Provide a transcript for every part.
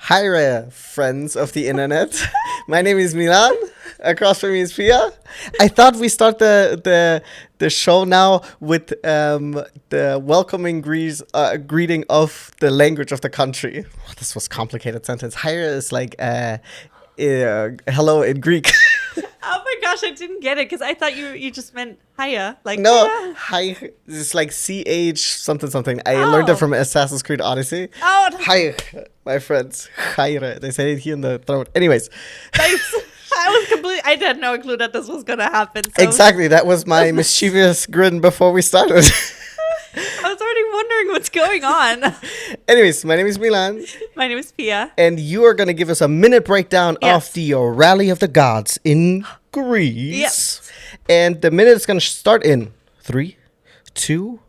Hi, friends of the internet. My name is Milan. Across from me is Pia. I thought we start the show now with the welcoming greeting of the language of the country. Oh, this was a complicated sentence. Hi is like hello in Greek. Oh my gosh, I didn't get it because I thought you just meant hiya. Like No, hiya. hi. It's like CH something something. I learned it from Assassin's Creed Odyssey. Oh, no. Hi, my friends. Hi. They say it here in the throat. Anyways. I had no clue that this was gonna happen. So. Exactly. That was my mischievous grin before we started. I was already wondering what's going on. Anyways, my name is Milan. My name is Pia. And you are going to give us a minute breakdown of the Rally of the Gods in Greece. Yes. And the minute is going to start in 3, 2,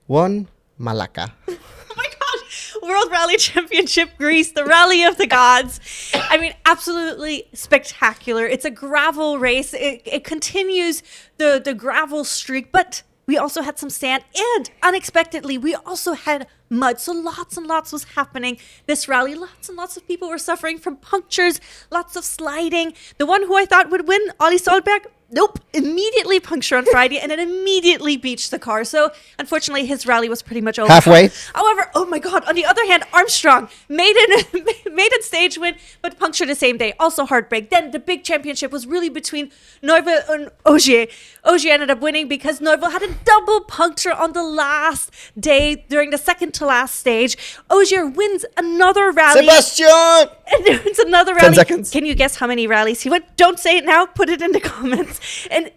1, Malaka. Oh my gosh. World Rally Championship Greece, the Rally of the Gods. I mean, absolutely spectacular. It's a gravel race. It continues the gravel streak, but we also had some sand, and unexpectedly, we also had mud. So lots and lots was happening this rally. Lots and lots of people were suffering from punctures, lots of sliding. The one who I thought would win, Ollie Solberg, nope, immediately puncture on Friday, and then immediately beached the car. So unfortunately, his rally was pretty much over. Halfway. However, oh my God, on the other hand, Armstrong maiden stage win, but punctured the same day. Also heartbreak. Then the big championship was really between Neuville and Ogier. Ogier ended up winning because Neuville had a double puncture on the last day during the second to last stage. Ogier wins another rally. Sebastian! And wins another rally. 10 seconds. Can you guess how many rallies he went? Don't say it now. Put it in the comments. An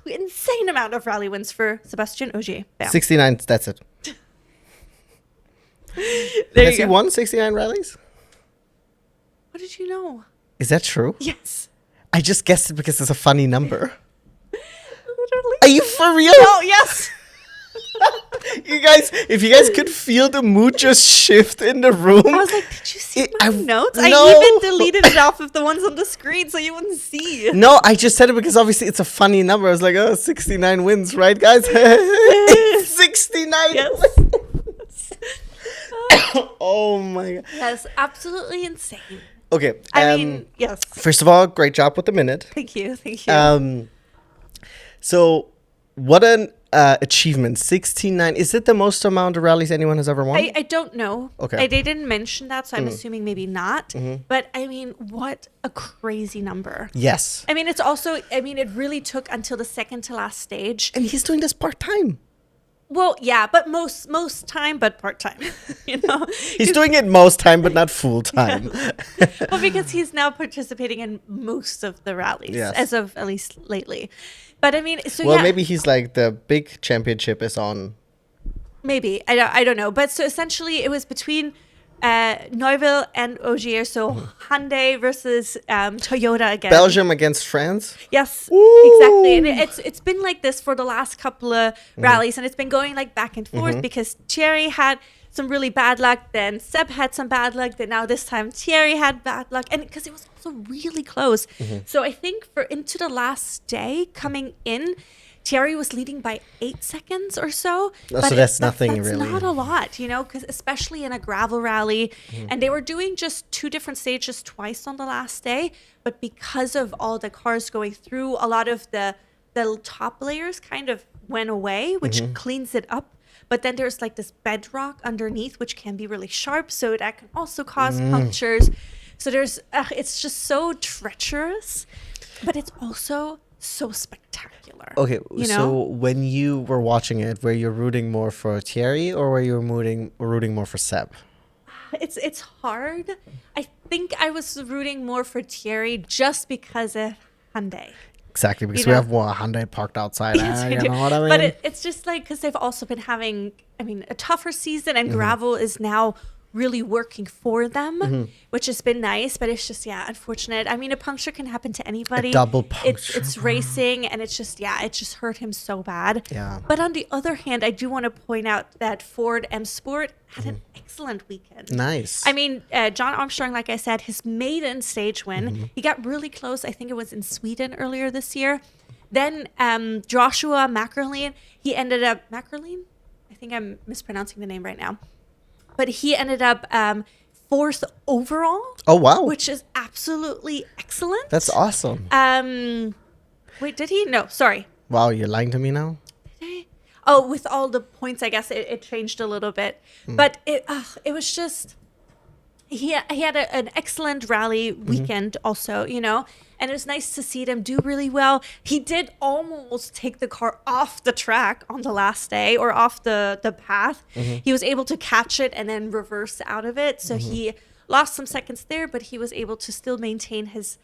insane amount of rally wins for Sebastian Ogier. Bam. 69, that's it. There Has you he go. won 69 rallies? What did you know? Is that true? Yes. I just guessed it because it's a funny number. Literally. Are you for real? No, yes. You guys, if you guys could feel the mood just shift in the room. I was like, did you see my notes? No. I even deleted it off of the ones on the screen so you wouldn't see. No, I just said it because obviously it's a funny number. I was like, 69 wins, right, guys? 69 Yes. wins. Oh, my God. Yes, absolutely insane. Okay. I mean, yes. First of all, great job with the minute. Thank you. So, what an achievement. 69. Is it the most amount of rallies anyone has ever won? I don't know. Okay. They didn't mention that, so I'm assuming maybe not. But I mean, what a crazy number. Yes. I mean, it's also, it really took until the second to last stage. And he's doing this part-time. Well, yeah, but most time, but part-time, He's doing it most time, but not full-time. Well, because he's now participating in most of the rallies, as of at least lately. But I mean, so well, maybe he's like the big championship is on. Maybe. I don't know. But so essentially it was between Neuville and Ogier. So Hyundai versus Toyota again. Belgium against France? Yes, Ooh. exactly. And it's been like this for the last couple of rallies. And it's been going like back and forth because Thierry had some really bad luck. Then Seb had some bad luck. Then now this time Thierry had bad luck. And because it was also really close. So I think for into the last day coming in, Thierry was leading by 8 seconds or so. Oh, so that's nothing that's really. Not a lot, because especially in a gravel rally. And they were doing just 2 different stages twice on the last day. But because of all the cars going through, a lot of the top layers kind of went away, which cleans it up. But then there's like this bedrock underneath, which can be really sharp. So that can also cause punctures. So there's, it's just so treacherous, but it's also so spectacular. Okay, so when you were watching it, were you rooting more for Thierry or were you rooting more for Seb? It's hard. I think I was rooting more for Thierry just because of Hyundai. Exactly, because we have more Hyundai parked outside. You know what I mean? But it's just like, because they've also been having, a tougher season, and gravel is now really working for them, which has been nice, but it's just, unfortunate. I mean, a puncture can happen to anybody. A double puncture. It's racing, and it's just, it just hurt him so bad. Yeah. But on the other hand, I do want to point out that Ford M Sport had an excellent weekend. Nice. I mean, John Armstrong, like I said, his maiden stage win. He got really close. I think it was in Sweden earlier this year. Then Joshua Mackerlin, he ended up, Mackerlin? I think I'm mispronouncing the name right now. But he ended up 4th overall. Oh, wow. Which is absolutely excellent. That's awesome. Wait, did he? No, sorry. Wow, you're lying to me now? Oh, with all the points, I guess it changed a little bit. But it was just... He had an excellent rally weekend also, you know, and it was nice to see them do really well. He did almost take the car off the track on the last day or off the path. He was able to catch it and then reverse out of it. So he lost some seconds there, but he was able to still maintain his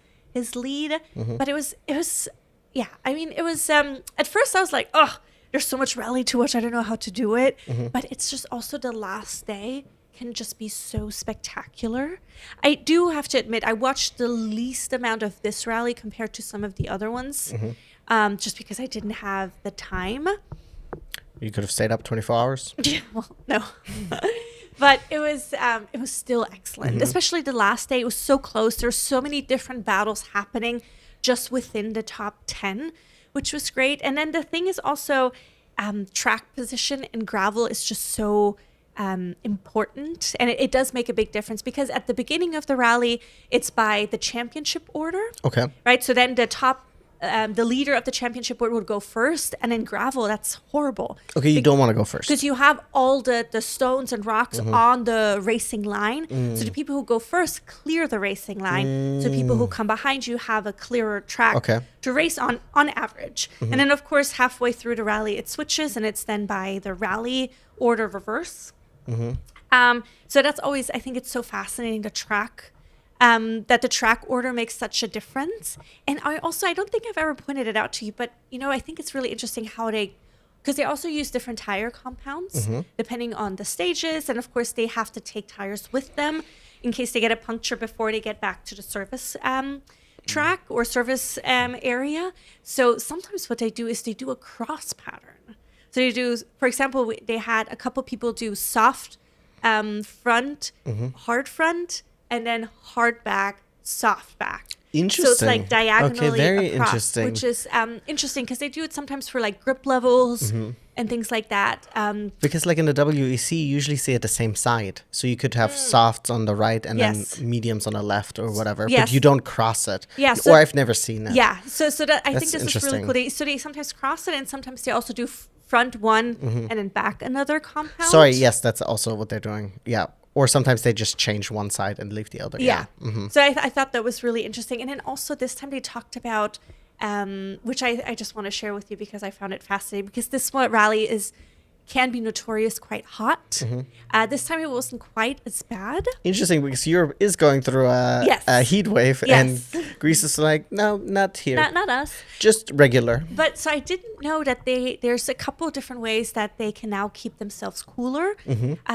lead. But it was, yeah, I mean, it was, at first I was like, oh, there's so much rally to watch. I don't know how to do it. But it's just also the last day can just be so spectacular. I do have to admit, I watched the least amount of this rally compared to some of the other ones, just because I didn't have the time. You could have stayed up 24 hours? Yeah, well, no. But it was still excellent, especially the last day. It was so close. There were so many different battles happening just within the top 10, which was great. And then the thing is also track position in gravel is just so important, and it does make a big difference because at the beginning of the rally it's by the championship order. Okay. Right, so then the top the leader of the championship order would go first, and in gravel that's horrible. Okay, you don't want to go first because you have all the stones and rocks on the racing line. So the people who go first clear the racing line, so people who come behind you have a clearer track to race on average. And then of course halfway through the rally it switches, and it's then by the rally order reverse. So that's always, I think it's so fascinating, the track, that the track order makes such a difference. And I don't think I've ever pointed it out to you, but you know, I think it's really interesting how because they also use different tire compounds depending on the stages. And of course they have to take tires with them in case they get a puncture before they get back to the service track or service area. So sometimes what they do is they do a cross pattern. So they do, for example, they had a couple people do soft front, hard front, and then hard back, soft back. Interesting. So it's like diagonally very across, interesting. which is interesting because they do it sometimes for like grip levels and things like that. Because like in the WEC, you usually see at the same side. So you could have softs on the right and then mediums on the left or whatever, but you don't cross it. Yeah, so, or I've never seen it. Yeah, so that I think this is really cool. They sometimes cross it, and sometimes they also do front one and then back another compound. Sorry, yes, that's also what they're doing. Yeah. Or sometimes they just change one side and leave the other. Yeah. So I thought that was really interesting. And then also this time they talked about, which I just want to share with you because I found it fascinating, because this rally can be notorious quite hot. This time it wasn't quite as bad. Interesting, because Europe is going through a heat wave, and Greece is like, no, not here. Not us. Just regular. But so I didn't know that there's a couple of different ways that they can now keep themselves cooler.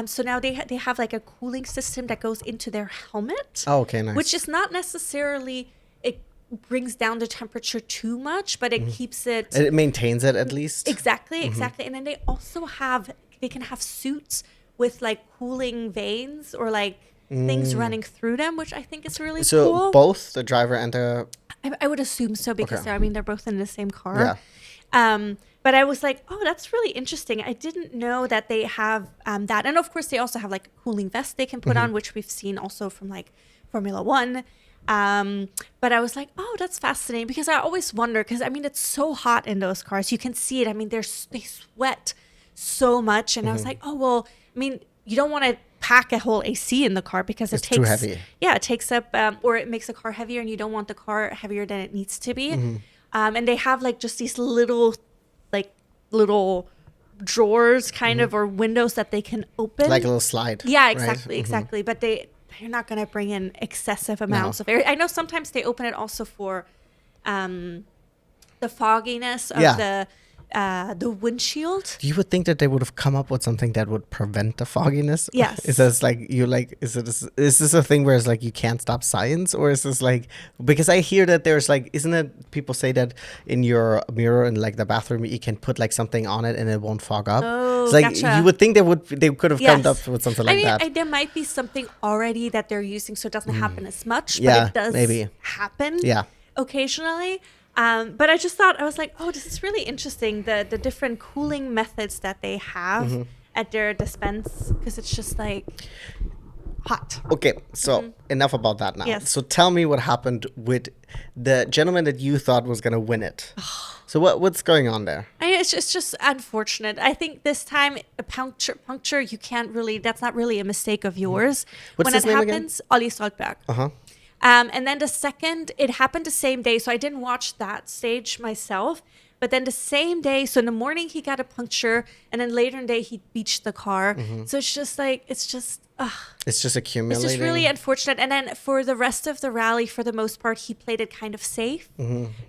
So now they have like a cooling system that goes into their helmet. Oh, okay, nice. Which is not necessarily, it brings down the temperature too much, but it keeps it... It maintains it at least. Exactly. And then they also they can have suits with like cooling veins or like things running through them, which I think is really cool. So both the driver and the... I would assume so, because they're both in the same car. But I was like, oh, that's really interesting. I didn't know that they have that. And of course, they also have like a cooling vest they can put on, which we've seen also from like Formula One. But I was like, oh, that's fascinating, because I always wonder, because I mean, it's so hot in those cars. You can see it. I mean, they sweat so much. And I was like, oh, well, I mean, you don't want to pack a whole AC in the car because it takes too heavy. Yeah, it takes up, or it makes the car heavier, and you don't want the car heavier than it needs to be. And they have like just these little drawers kind of, or windows that they can open. Like a little slide. Yeah, exactly, exactly. But they're not going to bring in excessive amounts of air. I know sometimes they open it also for the fogginess of the windshield. You would think that they would have come up with something that would prevent the fogginess. Yes. Is this like, is this a thing where it's like you can't stop science, or is this like, because I hear that there's like, isn't it, people say that in your mirror in like the bathroom you can put like something on it and it won't fog up. Oh, it's like, gotcha. You would think they could have come up with something like that. There might be something already that they're using, so it doesn't happen as much, but it does happen occasionally. But I just thought, I was like, oh, this is really interesting, the different cooling methods that they have at their dispense, because it's just like hot. Okay, so enough about that now. Yes. So tell me what happened with the gentleman that you thought was going to win it. So what's going on there? It's just unfortunate. I think this time a puncture you can't really. That's not really a mistake of yours. What's when his it name happens, Ollie Stolberg. Uh-huh. And then the second, it happened the same day, so I didn't watch that stage myself. But then the same day, so in the morning he got a puncture, and then later in the day he beached the car. So it's just like it's just accumulating. It's just really unfortunate. And then for the rest of the rally, for the most part, he played it kind of safe,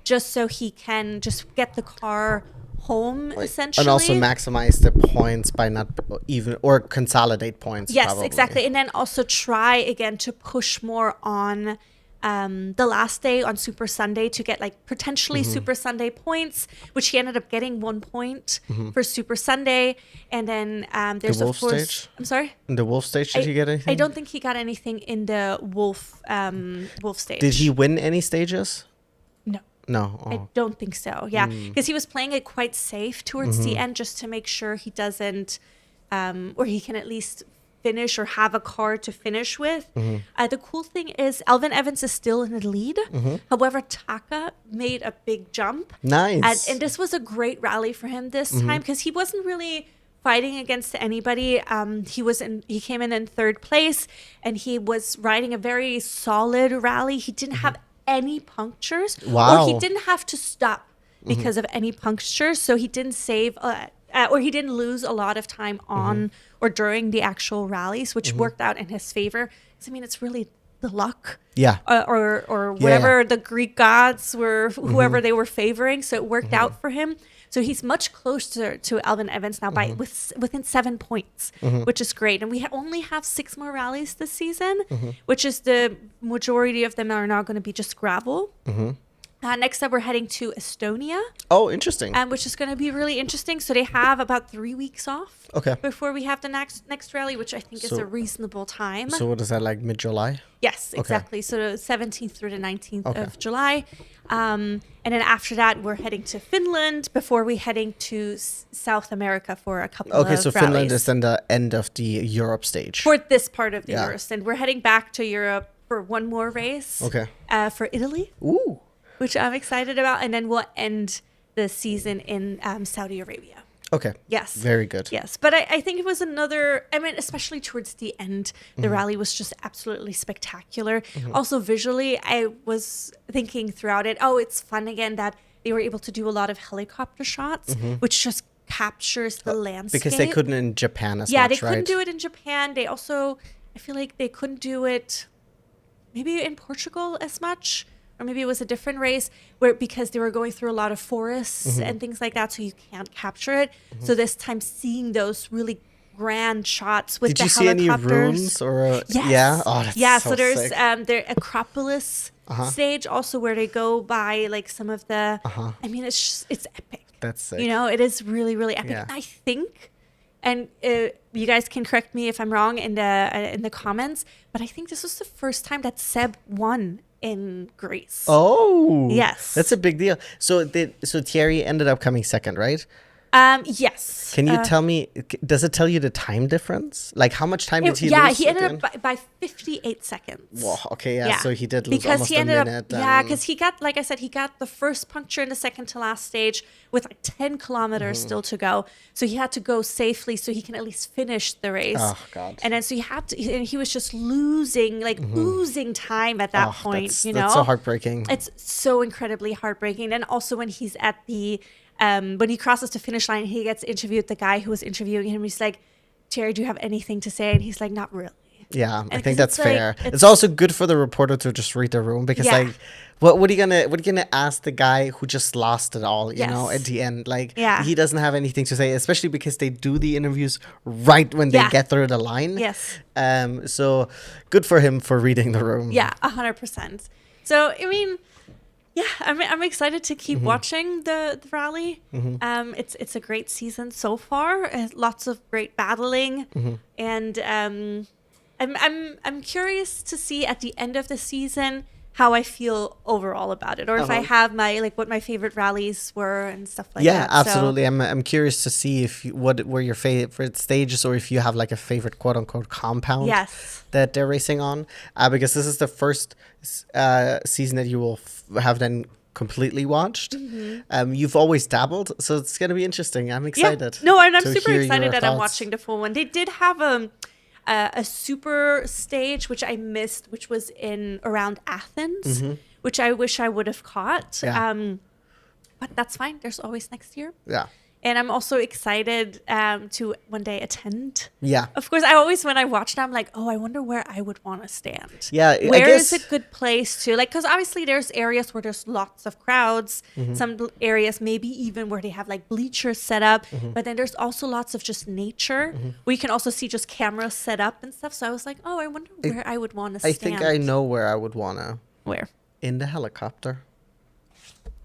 just so he can just get the car home, essentially. And also maximize the points by not even, or consolidate points. Yes, probably. exactly. And then also try again to push more on the last day on Super Sunday to get like potentially Super Sunday points, which he ended up getting 1 point for Super Sunday. And then there's The Wolf of course stage? I'm sorry? In the Wolf stage, did he get anything? I don't think he got anything in the Wolf stage. Did he win any stages? No. No. I don't think so. Yeah, because he was playing it quite safe towards the end, just to make sure he doesn't, or he can at least finish or have a car to finish with. The cool thing is Alvin Evans is still in the lead. However, Taka made a big jump. Nice. And this was a great rally for him this time because he wasn't really fighting against anybody. He came in third place, and he was riding a very solid rally. He didn't have any punctures. Wow. Or he didn't have to stop because of any punctures, so he didn't save or he didn't lose a lot of time on or during the actual rallies, which worked out in his favor. 'Cause, I mean, it's really the luck, or whatever the Greek gods were, whoever they were favoring, so it worked out for him. So he's much closer to Alvin Evans now by within 7 points, which is great. And we only have 6 more rallies this season, which is the majority of them are now going to be just gravel. Next up, we're heading to Estonia. Oh, interesting. Which is going to be really interesting. So they have about 3 weeks off before we have the next rally, which I think is a reasonable time. So what is that, like mid-July? Yes, exactly. So the 17th through the 19th of July. And then after that, we're heading to Finland before we're heading to South America for a couple of Okay, so rallies. Finland is then the end of the Europe stage. For this part of the Euros. And we're heading back to Europe for one more race. For Italy. Ooh. Which I'm excited about. And then we'll end the season in Saudi Arabia. Okay. Yes. Very good. Yes. But I think it was especially towards the end, the rally was just absolutely spectacular. Also, visually, I was thinking throughout it, it's fun again that they were able to do a lot of helicopter shots, which just captures the landscape. Because they couldn't in Japan as much, Yeah, they right? couldn't do it in Japan. They also, I feel like they couldn't do it maybe in Portugal as much. Or maybe it was a different race because they were going through a lot of forests and things like that, so you can't capture it. So this time, seeing those really grand shots with Did the you see helicopters. any runes or? Yes. Yeah. Oh, that's so there's sick. their Acropolis stage also where they go by like some of the. I mean, it's epic. That's sick. You know, it is really really epic. Yeah. I think. And you guys can correct me if I'm wrong in the comments, but I think this was the first time that Seb won in Greece. Oh, yes, that's a big deal. So Thierry ended up coming second, right? Yes. Can you tell me? Does it tell you the time difference? Like how much time did he lose? Yeah, he ended up by 58 seconds. Whoa, okay, yeah. So he did lose almost a minute. Because he got, like I said, he got the first puncture in the second to last stage with like 10 kilometers still to go. So he had to go safely so he can at least finish the race. Oh God. And then so and he was just losing time at that point. That's so heartbreaking. It's so incredibly heartbreaking. And also when he's at the when he crosses the finish line, he gets interviewed. The guy who was interviewing him, he's like, "Terry, do you have anything to say?" And he's like, "Not really." Yeah, And I think that's fair. like, it's also good for the reporter to just read the room because, like, what are you gonna ask the guy who just lost it all? You know, at the end, like, he doesn't have anything to say, especially because they do the interviews right when they get through the line. Yes. So good for him for reading the room. Yeah, 100%. So I mean. Yeah, I'm excited to keep watching the rally. It's a great season so far. Lots of great battling, and I'm curious to see at the end of the season how I feel overall about it, or if I have my like what my favorite rallies were and stuff like that. Yeah, absolutely. I'm curious to see if what were your favorite stages, or if you have like a favorite quote unquote compound Yes. that they're racing on, because this is the first season that you will have then completely watched. You've always dabbled, so it's gonna be interesting. I'm excited. Yeah. No, and I'm to super hear excited your that I'm thoughts. watching the full one. They did have a super stage which I missed, which was in around Athens, which I wish I would have caught. Yeah. But that's fine. There's always next year. Yeah. And I'm also excited to one day attend. Yeah. Of course, I always, when I watch it, I'm like, oh, I wonder where I would want to stand. Yeah, I Where is guess- a good place to, like, because obviously there's areas where there's lots of crowds. Some areas maybe even where they have like bleachers set up. But then there's also lots of just nature where you can also see just cameras set up and stuff. So I was like, oh, I wonder where I would want to I stand. think I know where I would wanna. Where? In the helicopter.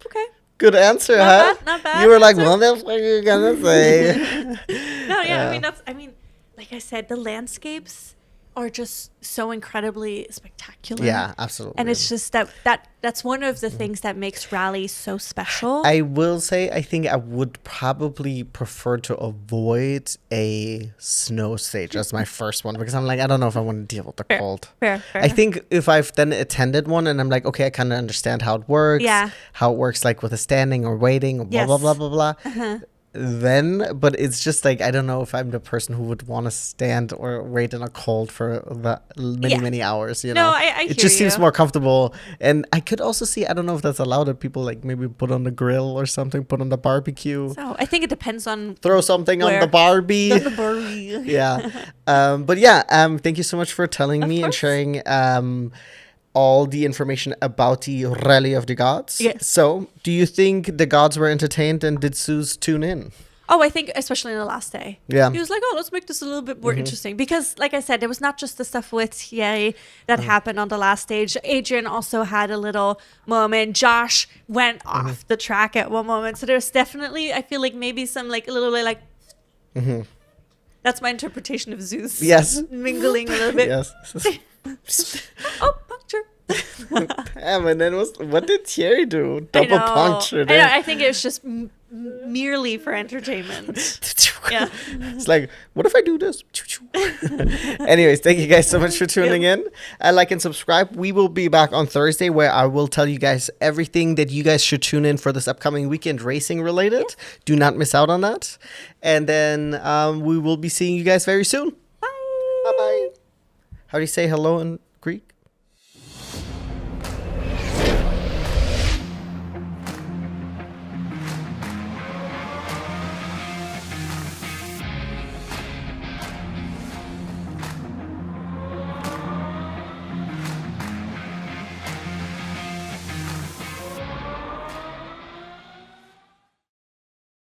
Okay. Good answer, Not huh? bad, not bad You were like, answer. what the fuck are you gonna say? No, yeah, I mean, like I said, the landscapes are just so incredibly spectacular. Yeah, absolutely. And it's just that's one of the things that makes rallies so special. I will say, I think I would probably prefer to avoid a snow stage as my first one, because I'm like, I don't know if I want to deal with the cold. Fair. I think if I've then attended one and I'm like, okay, I kind of understand how it works, Yeah. how it works, like with a standing or waiting or blah, Yes. blah, blah, blah, blah. Then, but it's just like, I don't know if I'm the person who would want to stand or wait in a cold for many hours, you No, know? I It hear just seems you. more comfortable. And I could also see, I don't know if that's allowed, that people like maybe put on the grill or something, put on the barbecue, So I think it depends on throw something on where. the Barbie. the Barbie. Yeah. But yeah, thank you so much for telling me and course. sharing all the information about the Rally of the Gods. Yes. So, do you think the gods were entertained, and did Zeus tune in? Oh, I think especially in the last day. Yeah. He was like, oh, let's make this a little bit more interesting. Because, like I said, there was not just the stuff with Yay that happened on the last stage. Adrian also had a little moment. Josh went off the track at one moment. So there's definitely, I feel like maybe some like a little bit like, that's my interpretation of Zeus. Yes. Mingling a little bit. Yes. Oh, puncture. Damn, and then what did Thierry do? I Double know. puncture I know. there. I think it was just merely for entertainment. Yeah. It's like, what if I do this? Anyways, thank you guys so much for tuning in. Like and subscribe. We will be back on Thursday, where I will tell you guys everything that you guys should tune in for this upcoming weekend, racing related. Do not miss out on that. And then we will be seeing you guys very soon. Bye. Bye-bye. How do you say hello in Greek?